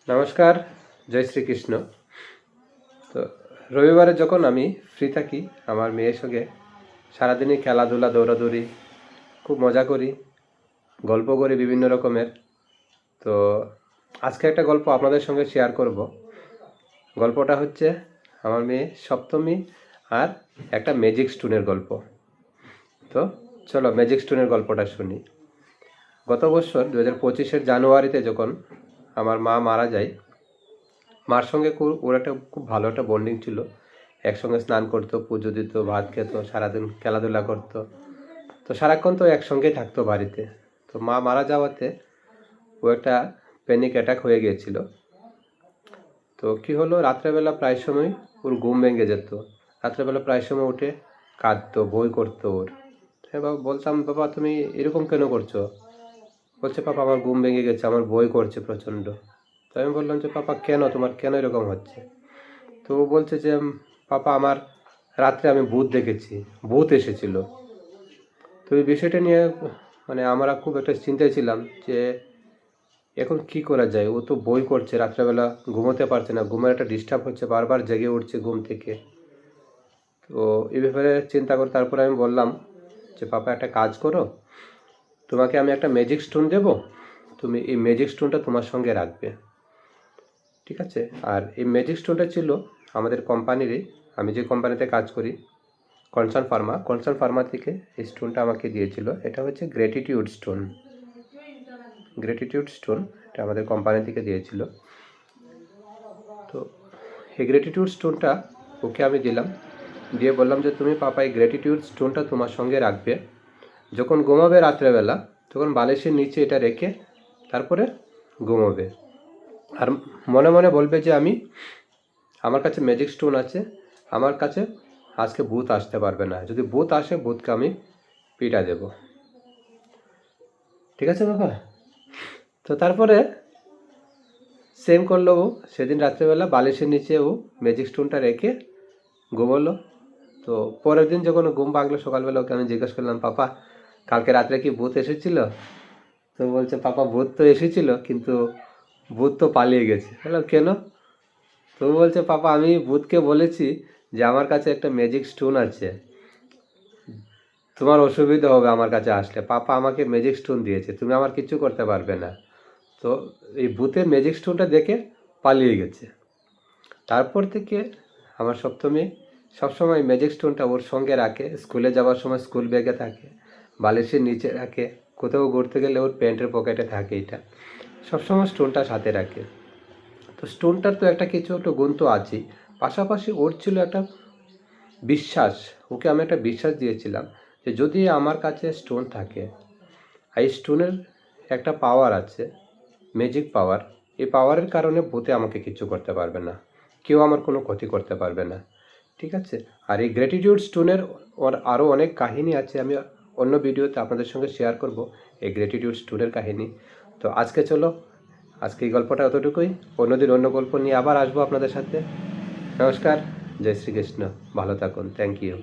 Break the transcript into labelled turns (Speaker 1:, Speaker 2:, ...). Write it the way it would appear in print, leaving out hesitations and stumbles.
Speaker 1: নমস্কার, জয় শ্রীকৃষ্ণ। তো রবিবারে যখন আমি ফ্রি থাকি আমার মেয়ের সঙ্গে সারাদিনই খেলাধুলা দৌড়াদৌড়ি খুব মজা করি, গল্প করি বিভিন্ন রকমের। তো আজকে একটা গল্প আপনাদের সঙ্গে শেয়ার করব। গল্পটা হচ্ছে আমার মেয়ে সপ্তমী আর একটা ম্যাজিক স্টোনের গল্প। তো চলো ম্যাজিক স্টোনের গল্পটা শুনি। গত বছর 2025-এর জানুয়ারিতে যখন আমার মা মারা যায়, মার সঙ্গে ওর একটা খুব ভালো একটা বন্ডিং ছিল। একসঙ্গে স্নান করতো, পুজো দিত, ভাত খেত, সারাদিন খেলাধুলা করতো। তো সারাক্ষণ তো একসঙ্গেই থাকতো বাড়িতে। তো মা মারা যাওয়াতে ও একটা প্যানিক অ্যাটাক হয়ে গিয়েছিল। তো কি হলো, রাত্রেবেলা প্রায় সময় ওর ঘুম ভেঙে যেত। রাত্রেবেলা প্রায় সময় উঠে কাঁদতো, বই করতো ওর। এবার বলতাম, বাবা তুমি এরকম কেন করছো? বলছে, পাপা আমার ঘুম ভেঙে গেছে, আমার বই করছে প্রচণ্ড। তো আমি বললাম যে, পাপা কেন, তোমার কেন এরকম হচ্ছে? তো ও বলছে যে, পাপা আমার রাত্রে আমি ভূত দেখেছি, ভূত এসেছিল। তো এই বিষয়টা নিয়ে আমরা খুব একটা চিন্তায় ছিলাম যে এখন কি করা যায়। ও তো বই করছে, রাত্রেবেলা ঘুমোতে পারছে না, ঘুমের একটা ডিস্টার্ব হচ্ছে, বারবার জেগে উঠছে ঘুম থেকে। তো এই ব্যাপারে চিন্তা করে তারপরে আমি বললাম যে, পাপা একটা কাজ করো, তোমাকে আমি একটা ম্যাজিক স্টোন দেবো, তুমি এই ম্যাজিক স্টোনটা তোমার সঙ্গে রাখবে, ঠিক আছে? আর এই ম্যাজিক স্টোনটা ছিল আমাদের কোম্পানিরই, আমি যে কোম্পানিতে কাজ করি, কনসার্ন ফার্মা থেকে এই স্টোনটা আমাকে দিয়েছিল। এটা হচ্ছে গ্র্যাটিটিউড স্টোন। এটা আমাদের কোম্পানি থেকে দিয়েছিল। তো এই গ্র্যাটিটিউড স্টোনটা ওকে আমি দিলাম, দিয়ে বললাম যে, তুমি পাপা এই গ্র্যাটিটিউড স্টোনটা তোমার সঙ্গে রাখবে, যখন ঘুমাবে রাত্রেবেলা তখন বালিশের নিচে এটা রেখে তারপরে ঘুমোবে। আর মনে মনে বলবে যে আমার কাছে ম্যাজিক স্টোন আছে, আমার কাছে আজকে ভূত আসতে পারবে না, যদি ভূত আসে ভূতকে আমি পিটা দেব, ঠিক আছে বাবা? তো তারপরে সেম করলো ও। সেদিন রাত্রেবেলা বালিশের নিচে ও ম্যাজিক স্টোনটা রেখে ঘুমোলো। তো পরের দিন যখন ঘুম ভাঙলো সকালবেলা, ওকে আমি জিজ্ঞেস করলাম, পাপা কালকে রাত্রে কি ভূত এসেছিল? তো বলছে, পাপা ভূত তো এসেছিল, কিন্তু ভূত তো পালিয়ে গেছে। বললাম, কেন? তো বলছে, পাপা আমি ভূতকে বলেছি যে আমার কাছে একটা ম্যাজিক স্টোন আছে, তোমার অসুবিধা হবে আমার কাছে আসলে, পাপা আমাকে ম্যাজিক স্টোন দিয়েছে, তুমি আমার কিচ্ছু করতে পারবে না। তো এই ভূতের ম্যাজিক স্টোনটা দেখে পালিয়ে গেছে। তারপর থেকে আমার সপ্তমী সবসময় ম্যাজিক স্টোনটা ওর সঙ্গে রাখে, স্কুলে যাওয়ার সময় স্কুল ব্যাগে থাকে, বালিশের নিচে রাখে, কোথাও ঘুরতে গেলে ওর প্যান্টের পকেটে থাকে, এটা সবসময় স্টোনটা সাথে রাখে। তো স্টোনটার তো একটা কিছু একটা গুণ তো আছেই, পাশাপাশি ওর ছিল একটা বিশ্বাস। ওকে আমি একটা বিশ্বাস দিয়েছিলাম যে যদি আমার কাছে স্টোন থাকে, এই স্টোনের একটা পাওয়ার আছে, ম্যাজিক পাওয়ার, এই পাওয়ারের কারণে ভূতে আমাকে কিছু করতে পারবে না, কেউ আমার কোনো ক্ষতি করতে পারবে না, ঠিক আছে? আর এই গ্র্যাটিটিউড স্টোনের ওর আরও অনেক কাহিনী আছে, আমি অন্য ভিডিওতে আপনাদের সঙ্গে শেয়ার করব এই গ্র্যাটিটিউড স্টোনের কাহিনী। তো আজকে এই গল্পটা অতটুকুই। অন্যদিন অন্য গল্প নিয়ে আবার আসবো আপনাদের সাথে। নমস্কার, জয় শ্রীকৃষ্ণ, ভালো থাকুন, থ্যাংক ইউ।